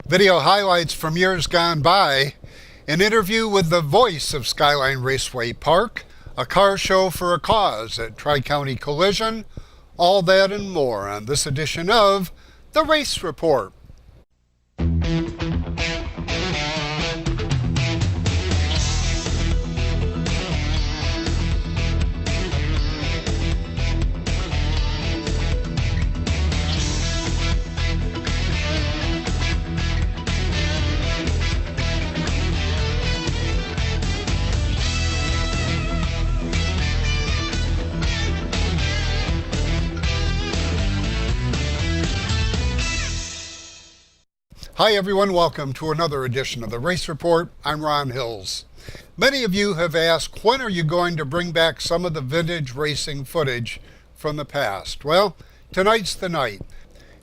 Video highlights from years gone by, an interview with the voice of Skyline Raceway Park, a car show for a cause at Tri-County Collision, all that and more on this edition of The Race Report. Hi everyone, welcome to another edition of the Race Report. I'm Ron Hills. Many of you have asked, when are you going to bring back some of the vintage racing footage from the past? Well, tonight's the night.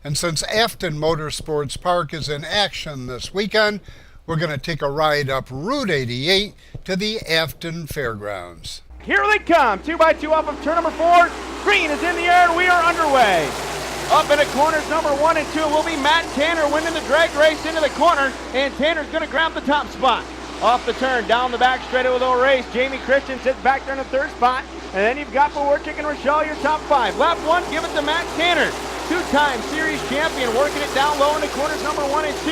And since Afton Motorsports Park is in action this weekend, we're going to take a ride up Route 88 to the Afton Fairgrounds. Here they come, 2x2 off of turn number 4. Green is in the air and we are underway. Up into corners number 1 and 2 will be Matt Tanner winning the drag race into the corner, and Tanner's going to grab the top spot. Off the turn, down the back straight with a race. Jamie Christian sits back there in the third spot, and then you've got Pawarchik and Rochelle, your top 5. Lap 1, give it to Matt Tanner. Two-time series champion, working it down low into corners number 1 and 2,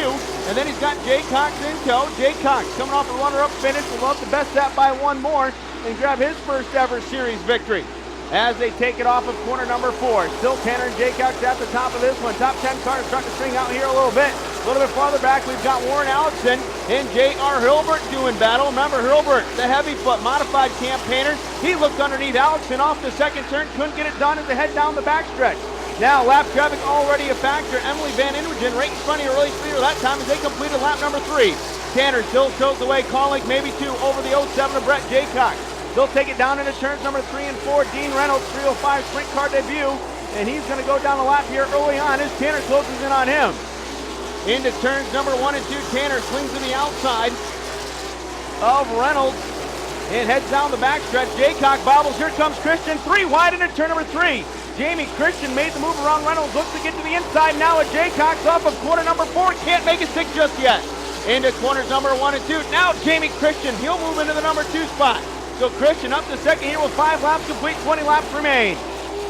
and then he's got Jay Cox in tow. Jay Cox coming off a runner-up finish, would love to best that by one more and grab his first ever series victory. As they take it off of corner number 4. Still Tanner and Jay Cox at the top of this one. Top 10 cars starting to string out here a little bit. A little bit farther back, we've got Warren Allison and J.R. Hilbert doing battle. Remember, Hilbert, the heavy foot modified campaigner. He looked underneath Allison off the second turn, couldn't get it done as they head down the backstretch. Now, lap traffic already a factor. Emily Van Inwagen right in front of your race leader that time as they completed lap number 3. Tanner still shows the way, calling maybe 2 over the 07 of Brett J. Cox. They'll take it down into turns number 3 and 4. Dean Reynolds, 305 sprint car debut. And he's going to go down the lap here early on as Tanner closes in on him. Into turns number 1 and 2. Tanner swings to the outside of Reynolds and heads down the backstretch. Jaycock bobbles. Here comes Christian. 3 wide into turn number 3. Jamie Christian made the move around Reynolds. Looks to get to the inside now at Jaycock's off of corner number 4. Can't make it stick just yet. Into corners number 1 and 2. Now Jamie Christian. He'll move into the number 2 spot. So Christian up to second here with 5 laps complete, 20 laps remain.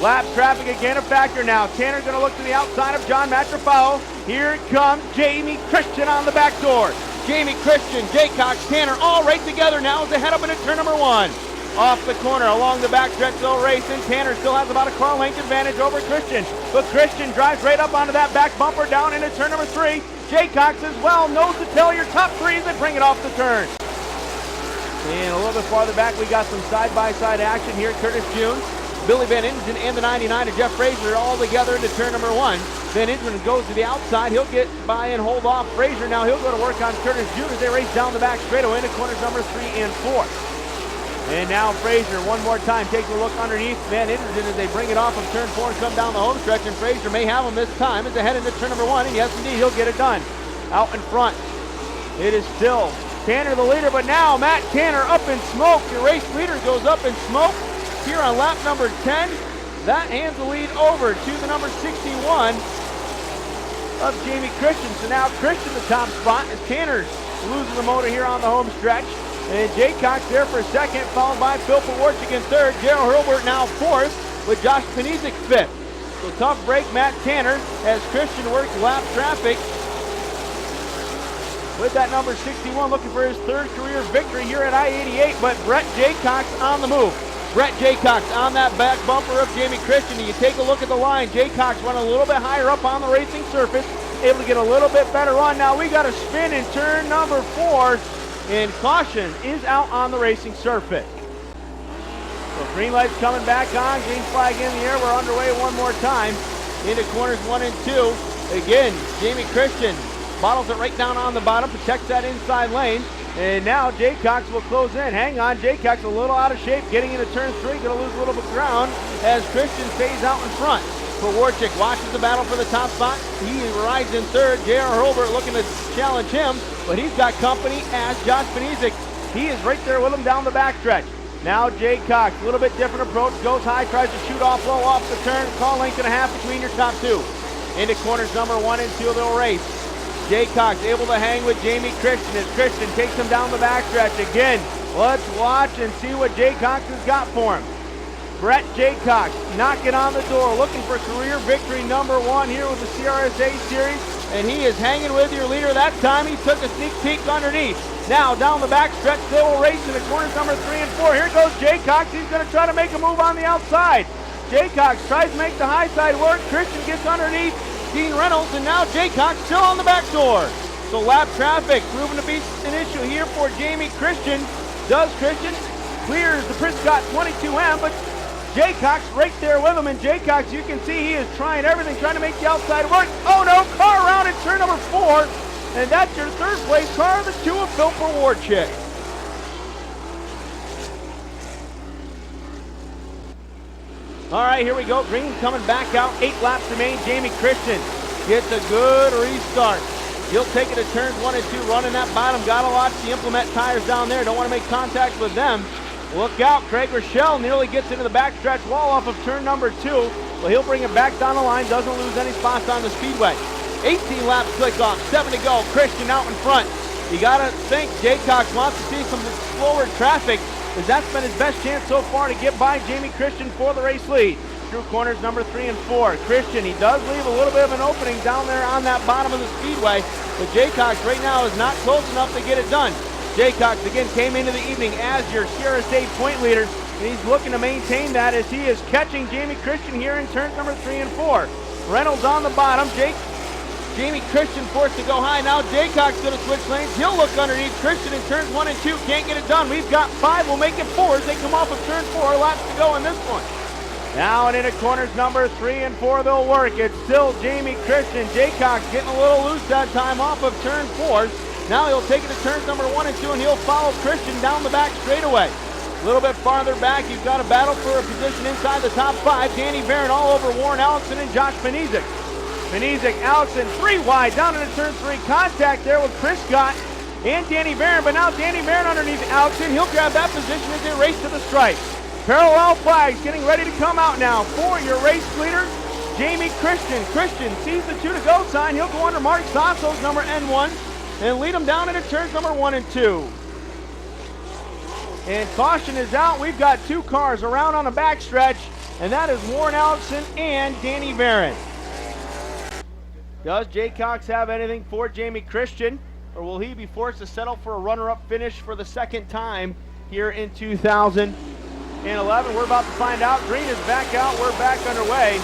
Lap traffic again a factor now. Tanner's going to look to the outside of John Matrafao. Here comes Jamie Christian on the back door. Jamie Christian, Jay Cox, Tanner all right together now as they head up into turn number 1. Off the corner along the backstretch they'll race, and Tanner still has about a car length advantage over Christian. But Christian drives right up onto that back bumper down into turn number 3. Jay Cox as well knows to tell your top 3s and bring it off the turn. And a little bit farther back, we got some side-by-side action here. Curtis June, Billy Van Inwagen, and the 99 of Jeff Frazier all together into turn number 1. Van Inwagen goes to the outside. He'll get by and hold off Frazier. Now he'll go to work on Curtis June as they race down the back straightaway into corners number 3 and 4. And now Frazier, one more time, takes a look underneath Van Inwagen as they bring it off of turn 4 and come down the home stretch. And Frazier may have him this time as they head into turn number 1. And yes, indeed, he'll get it done. Out in front, it is still Tanner the leader, but now Matt Tanner up in smoke. Your race leader goes up in smoke here on lap number 10. That hands the lead over to the number 61 of Jamie Christian. So now Christian the top spot as Tanner loses the motor here on the home stretch. And Jay Cox there for second, followed by Phil Pawarchik in third. Gerald Hilbert now fourth with Josh Panizik fifth. So tough break Matt Tanner as Christian works lap traffic with that number 61, looking for his third career victory here at I-88, but Brett Jaycox on the move. Brett Jaycox on that back bumper of Jamie Christian. And you take a look at the line, Jaycox running a little bit higher up on the racing surface, able to get a little bit better run. Now we got a spin in turn number 4, and caution is out on the racing surface. So green light's coming back on, green flag in the air, we're underway one more time. Into corners 1 and 2. Again, Jamie Christian bottles it right down on the bottom, protects that inside lane. And now Jaycox will close in. Hang on, Jaycox a little out of shape, getting into turn 3, going to lose a little bit of ground as Christian stays out in front. Pawarchik watches the battle for the top spot. He rides in third. J.R. Hilbert looking to challenge him, but he's got company as Josh Panizik. He is right there with him down the backstretch. Now Jay Cox, a little bit different approach, goes high, tries to shoot off low off the turn, call length and a half between your top 2. Into corners number 1 and 2, they'll race. Jay Cox able to hang with Jamie Christian as Christian takes him down the backstretch. Again, let's watch and see what Jay Cox has got for him. Brett Jaycox knocking on the door, looking for career victory number 1 here with the CRSA Series, and he is hanging with your leader. That time he took a sneak peek underneath. Now down the backstretch, they will race in the corners number 3 and 4. Here goes Jaycox. He's going to try to make a move on the outside. Jaycox tries to make the high side work. Christian gets underneath Dean Reynolds, and now Jaycox still on the back door. So lap traffic proving to be an issue here for Jamie Christian. Does Christian clears the Prescott 22M, but Jaycox right there with him, and Jaycox, you can see he is trying everything, trying to make the outside work. Oh no, car around in turn number 4, and that's your third place car, the 2 of Phil Warchick. All right, here we go. Green coming back out. 8 laps remain. Jamie Christian gets a good restart. He'll take it to turns 1 and 2, running that bottom. Gotta watch the implement tires down there. Don't want to make contact with them. Look out, Craig Rochelle nearly gets into the backstretch wall off of turn number 2. Well, he'll bring it back down the line, doesn't lose any spots on the speedway. 18 laps click off, 7 to go. Christian out in front. You gotta think Jaycox wants to see some slower traffic, as that's been his best chance so far to get by Jamie Christian for the race lead. Through corners number 3 and 4. Christian, he does leave a little bit of an opening down there on that bottom of the speedway, but Jaycox right now is not close enough to get it done. Jaycox again came into the evening as your CRSA point leader, and he's looking to maintain that as he is catching Jamie Christian here in turns number 3 and 4. Reynolds on the bottom. Jamie Christian forced to go high. Now Jaycox going to switch lanes. He'll look underneath Christian in turns 1 and 2. Can't get it done. We've got 5. We'll make it 4 as they come off of turn 4. Laps to go in this one. Now and into corners number 3 and 4 they'll work. It's still Jamie Christian. Jaycox getting a little loose that time off of turn 4. Now he'll take it to turns number 1 and 2, and he'll follow Christian down the back straightaway. A little bit farther back, you've got a battle for a position inside the top 5. Danny Barron all over Warren Allison and Josh Panizik. Panizik, Allison, 3 wide, down into turn 3. Contact there with Chris Scott and Danny Barron, but now Danny Barron underneath Allison. He'll grab that position as they race to the stripe. Parallel flags getting ready to come out now for your race leader, Jamie Christian. Christian sees the 2 to go sign. He'll go under Mark Sasso's number N1. And lead them down into turns number 1 and 2. And caution is out. We've got 2 cars around on the backstretch, and that is Warren Allison and Danny Barron. Does Jaycox have anything for Jamie Christian, or will he be forced to settle for a runner-up finish for the second time here in 2011? We're about to find out. Green is back out. We're back underway.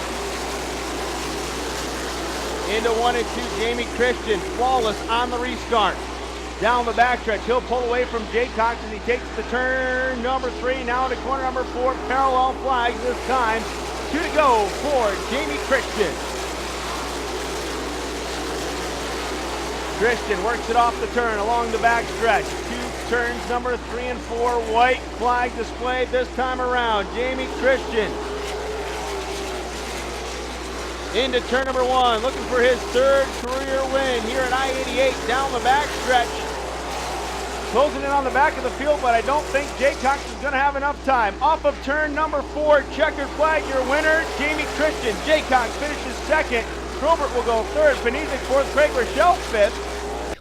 Into 1 and 2, Jamie Christian, flawless on the restart. Down the backstretch, he'll pull away from Jaycox as he takes the turn number 3. Now into corner number 4, parallel flags this time. 2 to go for Jamie Christian. Christian works it off the turn along the backstretch. 2 turns number 3 and 4, white flag displayed this time around. Jamie Christian into turn number 1, looking for his 3rd career win here at I-88 down the backstretch. Closing in on the back of the field, but I don't think Jaycox is going to have enough time. Off of turn number 4, checkered flag, your winner, Jamie Christian. Jaycox finishes 2nd. Probert will go 3rd. Panizik 4th. Craig Rochelle 5th.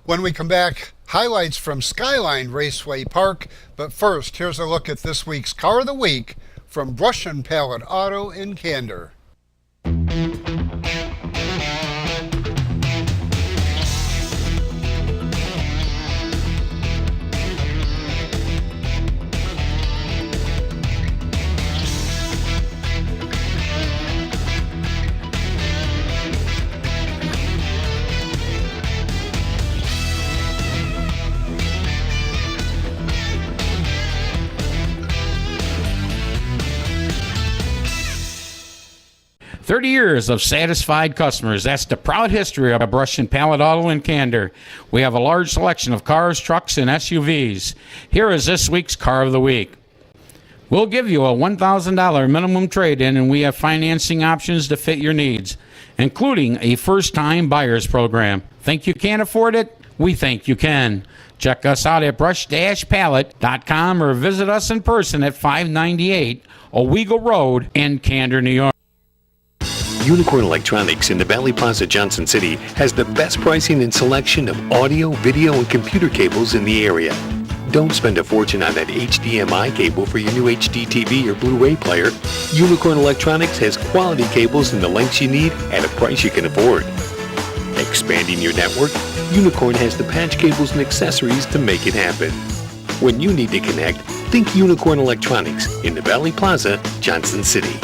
When we come back, highlights from Skyline Raceway Park. But first, here's a look at this week's Car of the Week from Brush and Pallet Auto in Candor. "30 years of satisfied customers. That's the proud history of Brush and Pallet Auto in Candor. We have a large selection of cars, trucks, and SUVs. Here is this week's Car of the Week. We'll give you a $1,000 minimum trade-in, and we have financing options to fit your needs, including a first-time buyers program. Think you can't afford it? We think you can. Check us out at brush-pallet.com or visit us in person at 598 Owego Road in Candor, New York. Unicorn Electronics in the Valley Plaza, Johnson City has the best pricing and selection of audio, video, and computer cables in the area. Don't spend a fortune on that HDMI cable for your new HD TV or Blu-ray player. Unicorn Electronics has quality cables in the lengths you need at a price you can afford. Expanding your network? Unicorn has the patch cables and accessories to make it happen. When you need to connect, think Unicorn Electronics in the Valley Plaza, Johnson City.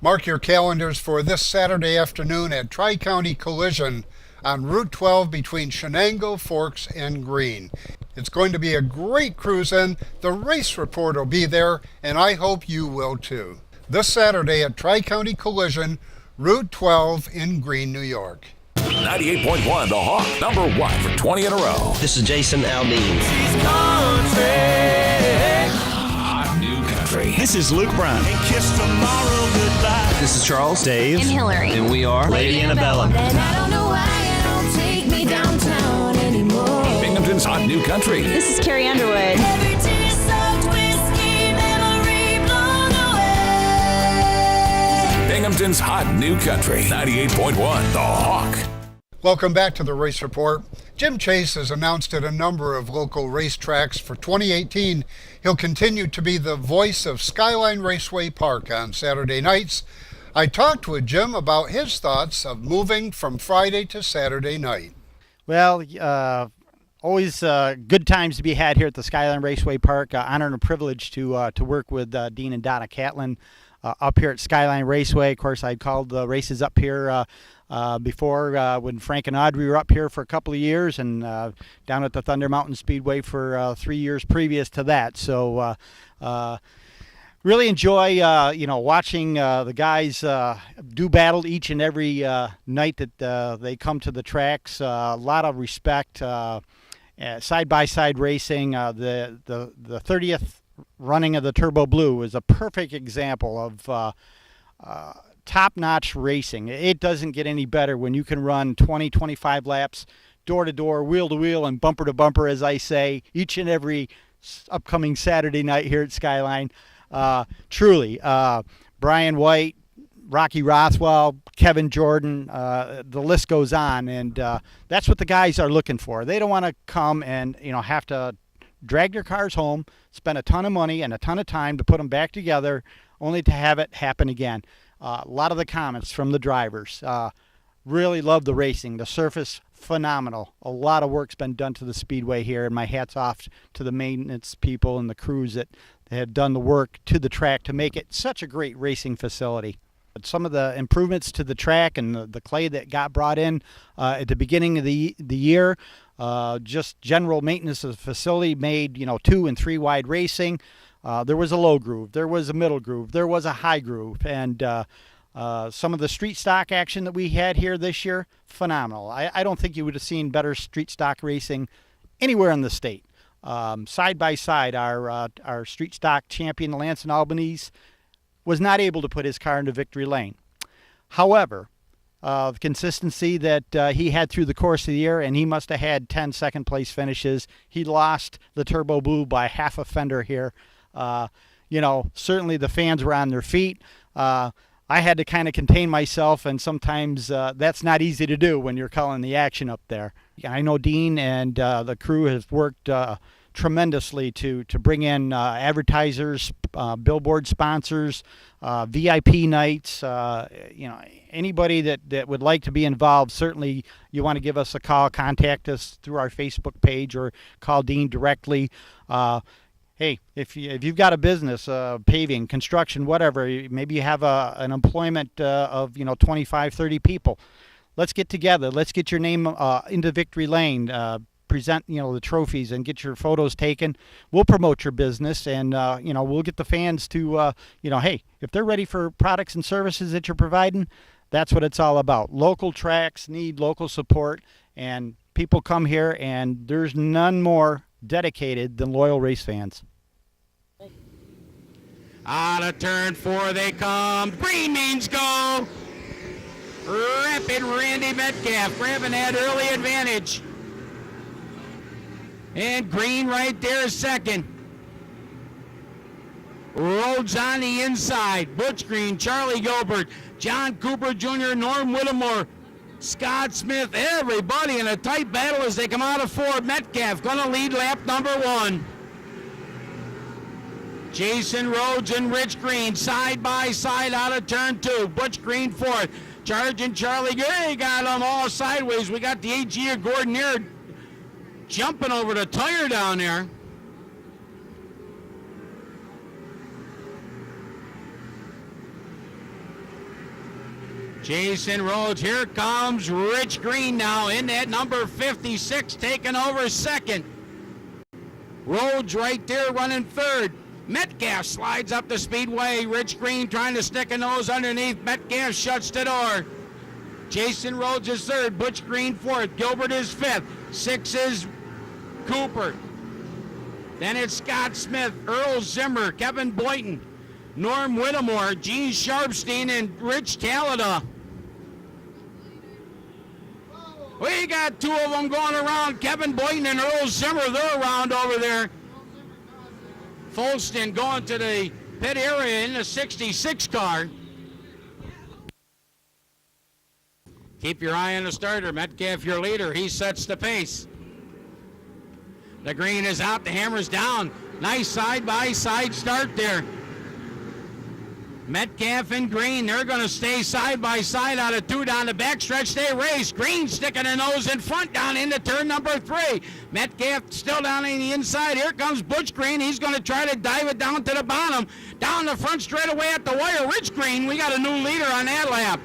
Mark your calendars for this Saturday afternoon at Tri-County Collision on Route 12 between Shenango, Forks, and Green. It's going to be a great cruise-in. The Race Report will be there, and I hope you will too. This Saturday at Tri-County Collision, Route 12 in Green, New York. 98.1 The Hawk, #1 for 20 in a row. This is Jason Aldean. New country. This is Luke Brown. This is Charles, Dave, and Hillary. and we are Lady Annabella. And I don't know why you don't take me downtown anymore. Binghamton's Hot New Country. This is Carrie Underwood. Every tear sucked whiskey, memory blown away. Binghamton's Hot New Country. 98.1 The Hawk. Welcome back to the Race Report. Jim Chase has announced at a number of local racetracks for 2018 he'll continue to be the voice of Skyline Raceway Park on Saturday nights. I talked with Jim about his thoughts of moving from Friday to Saturday night. Well, always good times to be had here at the Skyline Raceway Park. Honor and a privilege to work with Dean and Donna Catlin up here at Skyline Raceway. Of course, I called the races up here before when Frank and Audrey were up here for a couple of years, and down at the Thunder Mountain Speedway for 3 years previous to that. So really enjoy watching the guys do battle each and every night that they come to the tracks. A lot of respect. Side-by-side racing. The 30th running of the Turbo Blue is a perfect example of top-notch racing. It doesn't get any better when you can run 20, 25 laps, door-to-door, wheel-to-wheel, and bumper-to-bumper, as I say, each and every upcoming Saturday night here at Skyline. Truly, Brian White, Rocky Rothwell, Kevin Jordan, the list goes on, and that's what the guys are looking for. They don't want to come and have to drag their cars home, spend a ton of money and a ton of time to put them back together, only to have it happen again. A lot of the comments from the drivers. Really love the racing. The surface, phenomenal. A lot of work's been done to the speedway here, and my hat's off to the maintenance people and the crews that have done the work to the track to make it such a great racing facility. But some of the improvements to the track and the clay that got brought in at the beginning of the year, just general maintenance of the facility made 2 and 3 wide racing. There was a low groove, there was a middle groove, there was a high groove, and some of the street stock action that we had here this year, phenomenal. I don't think you would have seen better street stock racing anywhere in the state. Side by side, our street stock champion, Lance and Albanese, was not able to put his car into victory lane. However, the consistency that he had through the course of the year, and he must have had 10 second place finishes. He lost the Turbo Blue by half a fender here. Certainly the fans were on their feet. I had to kind of contain myself, and sometimes that's not easy to do when you're calling the action up there. I know Dean and the crew have worked tremendously to bring in advertisers, billboard sponsors, VIP nights. Anybody that would like to be involved, certainly you want to give us a call, contact us through our Facebook page or call Dean directly. Hey, if you've got a business, paving, construction, whatever, maybe you have an employment of 25, 30 people. Let's get together. Let's get your name into victory lane. Present the trophies and get your photos taken. We'll promote your business, and we'll get the fans to hey, if they're ready for products and services that you're providing, that's what it's all about. Local tracks need local support, and people come here, and there's none more dedicated than loyal race fans. Out of turn 4 they come. Green means go. Rapid Randy Metcalf grabbing that early advantage. And Green right there is second. Rhodes on the inside. Butch Green, Charlie Gilbert, John Cooper Jr., Norm Whittemore, Scott Smith, everybody in a tight battle as they come out of 4. Metcalf going to lead lap number 1. Jason Rhodes and Rich Green side by side out of turn 2. Butch Green 4th. Charging Charlie Gray, got them all sideways. We got the AG of Gordon here jumping over the tire down there. Jason Rhodes, here comes Rich Green now in that number 56, taking over second. Rhodes right there running third. Metcalf slides up the speedway. Rich Green trying to stick a nose underneath. Metcalf shuts the door. Jason Rhodes is third. Butch Green fourth. Gilbert is fifth. 6 is Cooper. Then it's Scott Smith, Earl Zimmer, Kevin Boynton, Norm Whittemore, Gene Sharpstein, and Rich Talada. We got 2 of them going around. Kevin Boynton and Earl Zimmer, they're around over there. Folston going to the pit area in the 66 car. Keep your eye on the starter. Metcalf, your leader. He sets the pace. The green is out. The hammer's down. Nice side-by-side start there. Metcalf and Green, they're going to stay side by side out of 2 down the backstretch. They race. Green sticking a nose in front down into turn number 3. Metcalf still down in the inside. Here comes Butch Green. He's going to try to dive it down to the bottom. Down the front straight away at the wire. Rich Green, we got a new leader on that lap.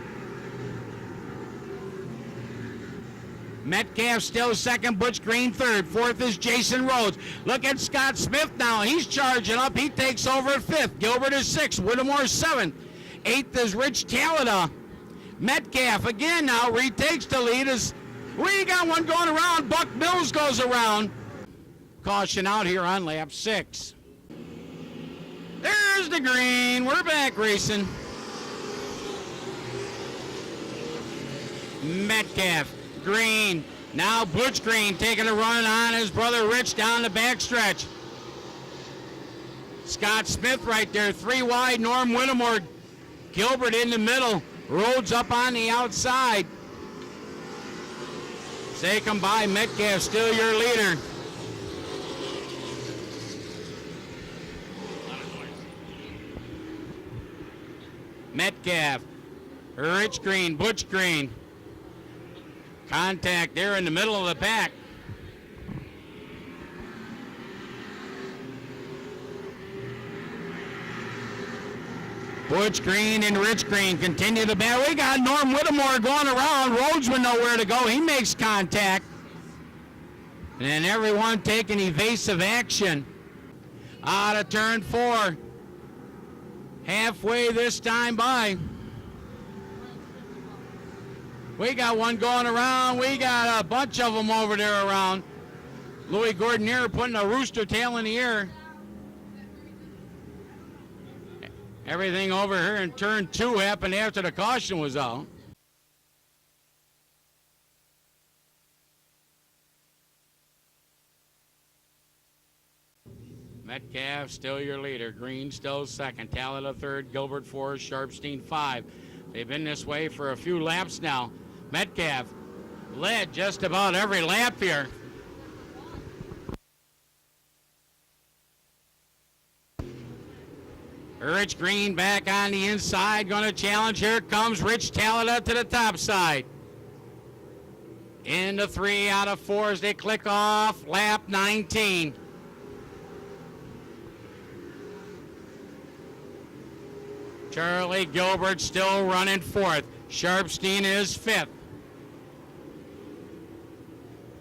Metcalf still second, Butch Green third. 4th is Jason Rhodes. Look at Scott Smith now. He's charging up. He takes over at 5th. Gilbert is 6th. Whittemore 7th. 8th is Rich Talada. Metcalf again now retakes the lead as we got one going around. Buck Mills goes around. Caution out here on lap 6. There's the green. We're back racing. Metcalf. Green. Now Butch Green taking a run on his brother Rich down the backstretch. Scott Smith right there, 3 wide. Norm Whittemore. Gilbert in the middle. Rhodes up on the outside. As they come by, Metcalf still your leader. Metcalf. Rich Green. Butch Green. Contact there in the middle of the pack. Butch Green and Rich Green continue to battle. We got Norm Whittemore going around. Rhodes with nowhere to go. He makes contact. And then everyone taking evasive action. Out of turn 4. Halfway this time by. We got one going around. We got a bunch of them over there around. Louis Gordon here putting a rooster tail in the air. Everything over here in turn 2 happened after the caution was out. Metcalf still your leader. Green still second. Talada third. Gilbert 4. Sharpstein 5. They've been this way for a few laps now. Metcalf led just about every lap here. Rich Green back on the inside, going to challenge. Here comes Rich Talada to the top side. Into 3 out of 4 as they click off lap 19. Charlie Gilbert still running 4th. Sharpstein is 5th.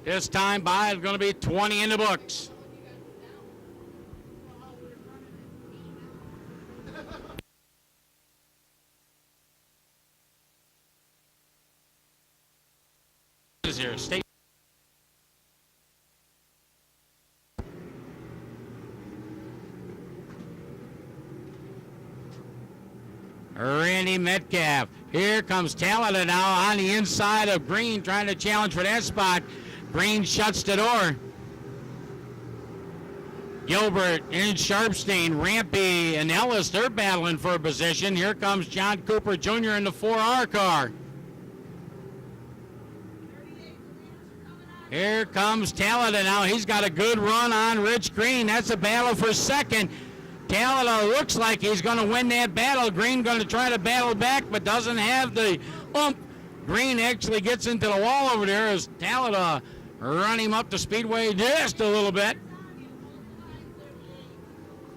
This time by is going to be 20 in the books. Here, state. Randy Metcalf. Here comes Talada now on the inside of Green, trying to challenge for that spot. Green shuts the door. Gilbert and Sharpstein, Rampy and Ellis, they're battling for a position. Here comes John Cooper Jr. in the 4R car. Here comes Talada now. He's got a good run on Rich Green. That's a battle for second. Talada looks like he's going to win that battle. Green going to try to battle back, but doesn't have the oomph. Green actually gets into the wall over there as Talada run him up the speedway just a little bit.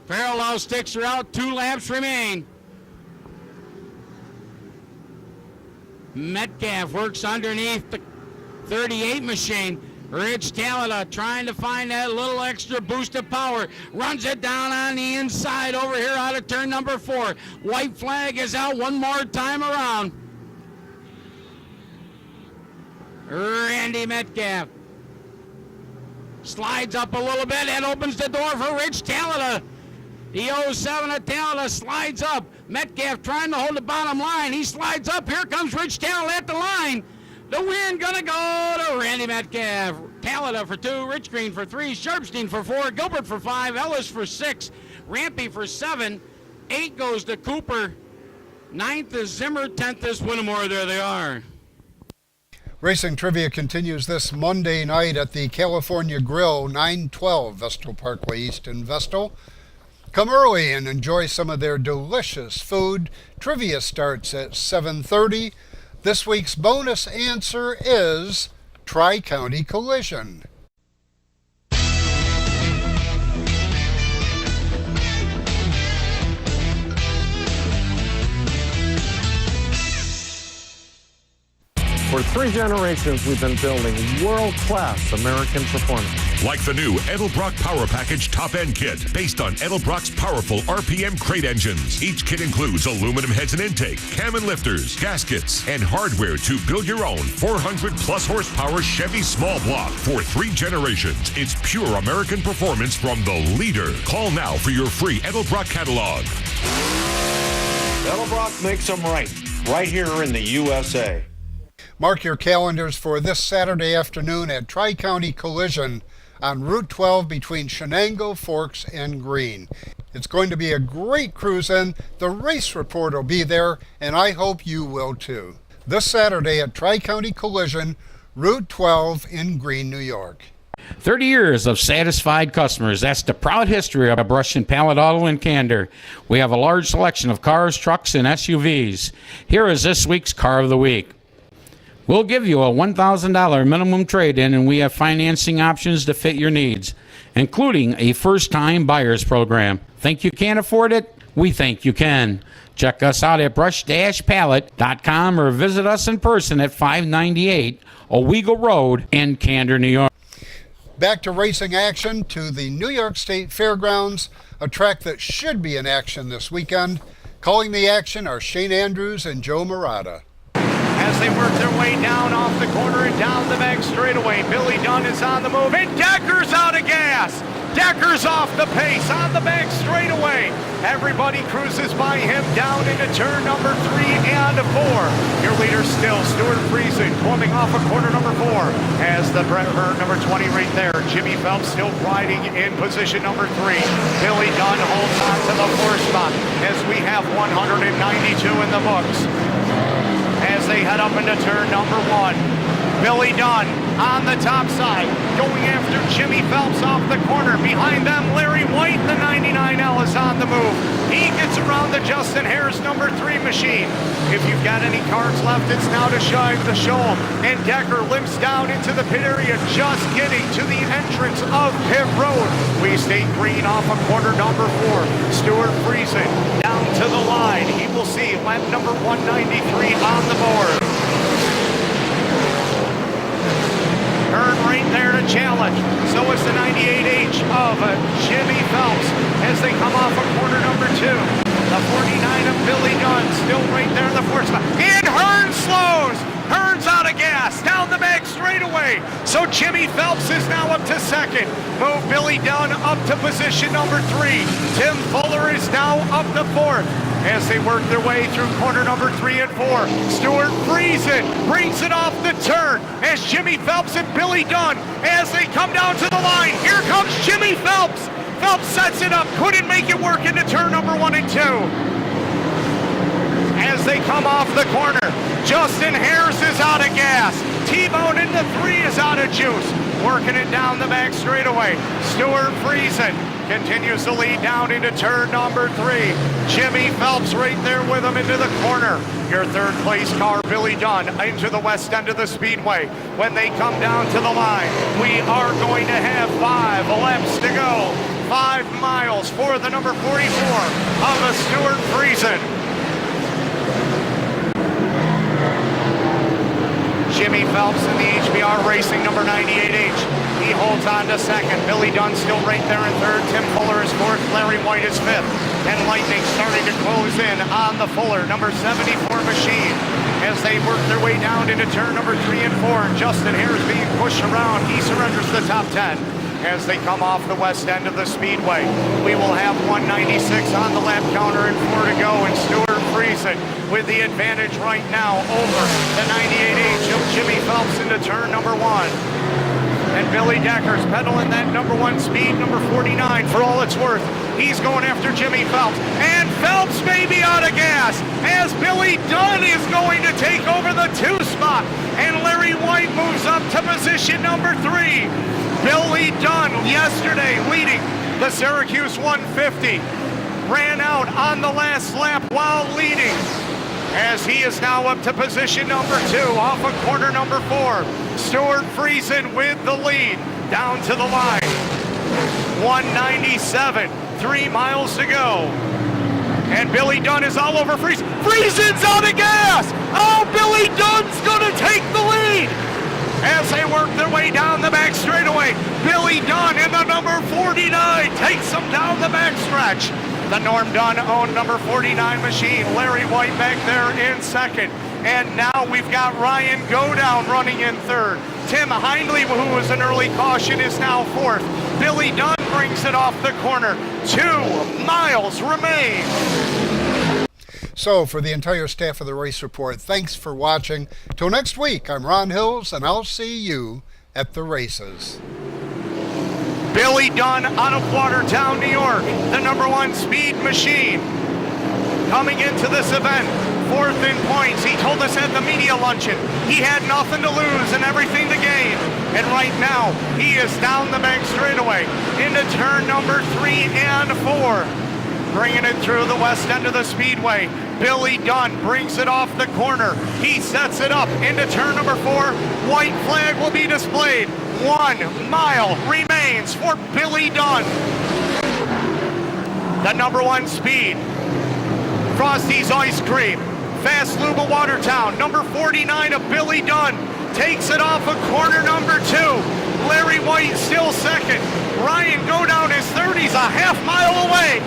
Parallel sticks are out. 2 laps remain. Metcalf works underneath the 38 machine. Rich Talada trying to find that little extra boost of power. Runs it down on the inside over here out of turn number 4. White flag is out one more time around. Randy Metcalf slides up a little bit and opens the door for Rich Talada. The 07 of Talada slides up. Metcalf trying to hold the bottom line. He slides up. Here comes Rich Talada at the line. The win gonna go to Randy Metcalf. Talada for 2, Rich Green for 3, Sharpstein for 4, Gilbert for 5, Ellis for 6, Rampy for 7, 8 goes to Cooper, 9th is Zimmer, 10th is Whittemore. There they are. Racing trivia continues this Monday night at the California Grill, 912 Vestal Parkway East in Vestal. Come early and enjoy some of their delicious food. Trivia starts at 7:30. This week's bonus answer is Tri-County Collision. For 3 generations, we've been building world-class American performance. Like the new Edelbrock Power Package Top End Kit, based on Edelbrock's powerful RPM crate engines. Each kit includes aluminum heads and intake, cam and lifters, gaskets, and hardware to build your own 400-plus horsepower Chevy small block. For 3 generations, it's pure American performance from the leader. Call now for your free Edelbrock catalog. Edelbrock makes them right here in the USA. Mark your calendars for this Saturday afternoon at Tri-County Collision on Route 12 between Shenango, Forks, and Green. It's going to be a great cruise-in. The race report will be there, and I hope you will too. This Saturday at Tri-County Collision, Route 12 in Green, New York. 30 years of satisfied customers. That's the proud history of Brush and Pallet Auto in Candor. We have a large selection of cars, trucks, and SUVs. Here is this week's Car of the Week. We'll give you a $1,000 minimum trade-in, and we have financing options to fit your needs, including a first-time buyer's program. Think you can't afford it? We think you can. Check us out at brush-pallet.com or visit us in person at 598 Owego Road in Candor, New York. Back to racing action to the New York State Fairgrounds, a track that should be in action this weekend. Calling the action are Shane Andrews and Joe Murata. As they work their way down off the corner and down the back straightaway, Billy Dunn is on the move, and Decker's out of gas. Decker's off the pace on the back straightaway. Everybody cruises by him down into turn number 3 and 4. Your leader still, Stuart Friesen, coming off of corner number 4. Has the Brett Hearn number 20 right there. Jimmy Phelps still riding in position number 3. Billy Dunn holds on to the 4th spot as we have 192 in the books. As they head up into turn number 1. Billy Dunn on the top side, going after Jimmy Phelps off the corner. Behind them, Larry White, the 99L is on the move. He gets around the Justin Harris number 3 machine. If you've got any cards left, it's now to show them. And Decker limps down into the pit area, just getting to the entrance of pit road. We stay green off of corner number 4. Stuart Friesen down to the line. He will see lap number 193 on the board. Hearn right there to challenge. So is the 98H of Jimmy Phelps as they come off of corner number 2. The 49 of Billy Dunn still right there in the 4th spot. And Hearn slows. Hearn's out of gas down the back straightaway. So Jimmy Phelps is now up to 2nd. Move Billy Dunn up to position number 3. Tim Fuller is now up to 4th. As they work their way through corner number 3 and 4. Stuart Friesen brings it off the turn as Jimmy Phelps and Billy Dunn, as they come down to the line. Here comes Jimmy Phelps Phelps sets it up, couldn't make it work into turn number 1 and 2. As they come off the corner, Justin Harris is out of gas. T-Bone into 3 is out of juice. Working it down the back straightaway. Stuart Friesen continues to lead down into turn number 3. Jimmy Phelps right there with him into the corner. Your third place car, Billy Dunn, into the west end of the speedway. When they come down to the line, we are going to have 5 laps to go. 5 miles for the number 44 of the Stuart Friesen. Jimmy Phelps in the HBR Racing number 98H. He holds on to second. Billy Dunn still right there in third. Tim Fuller is fourth. Larry White is fifth. And Lightning starting to close in on the Fuller number 74 machine as they work their way down into turn number 3 and 4. And Justin Harris being pushed around. He surrenders the top 10 as they come off the west end of the speedway. We will have 196 on the lap counter and 4 to go. And Stuart Friesen with the advantage right now over the 98H of Jimmy Phelps into turn number 1. And Billy Decker's pedaling that number 1 speed, number 49, for all it's worth. He's going after Jimmy Phelps. And Phelps may be out of gas as Billy Dunn is going to take over the 2 spot. And Larry White moves up to position number 3. Billy Dunn yesterday leading the Syracuse 150. Ran out on the last lap while leading, as he is now up to position number 2 off of corner number 4. Stuart Friesen with the lead down to the line. 197, 3 miles to go. And Billy Dunn is all over Friesen. Friesen's out of gas! Oh, Billy Dunn's gonna take the lead! As they work their way down the back straightaway, Billy Dunn in the number 49 takes them down the back stretch. The Norm Dunn owned number 49 machine. Larry White back there in second. And now we've got Ryan Godown running in third. Tim Hindley, who was an early caution, is now fourth. Billy Dunn brings it off the corner. 2 miles remain. So, for the entire staff of the Race Report, thanks for watching. Till next week, I'm Ron Hills, and I'll see you at the races. Billy Dunn out of Watertown, New York, the number 1 speed machine. Coming into this event, 4th in points. He told us at the media luncheon he had nothing to lose and everything to gain. And right now, he is down the back straightaway into turn number 3 and 4. Bringing it through the west end of the speedway. Billy Dunn brings it off the corner. He sets it up into turn number 4. White flag will be displayed. 1 mile remains for Billy Dunn. The number 1 speed. Frosty's Ice Cream. Fast Lube of Watertown. Number 49 of Billy Dunn takes it off of corner number 2. Larry White still second. Ryan Godown is third. He's a half mile away.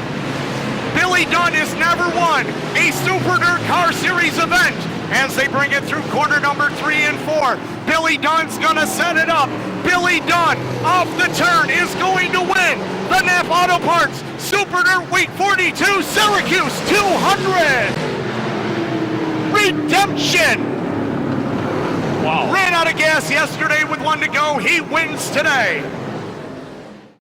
Billy Dunn has never won a Super Dirt Car Series event as they bring it through corner number 3 and 4. Billy Dunn's gonna set it up. Billy Dunn off the turn is going to win the Napa Auto Parts Super Dirt Week 42 Syracuse 200. Redemption. Wow. Ran out of gas yesterday with 1 to go. He wins today.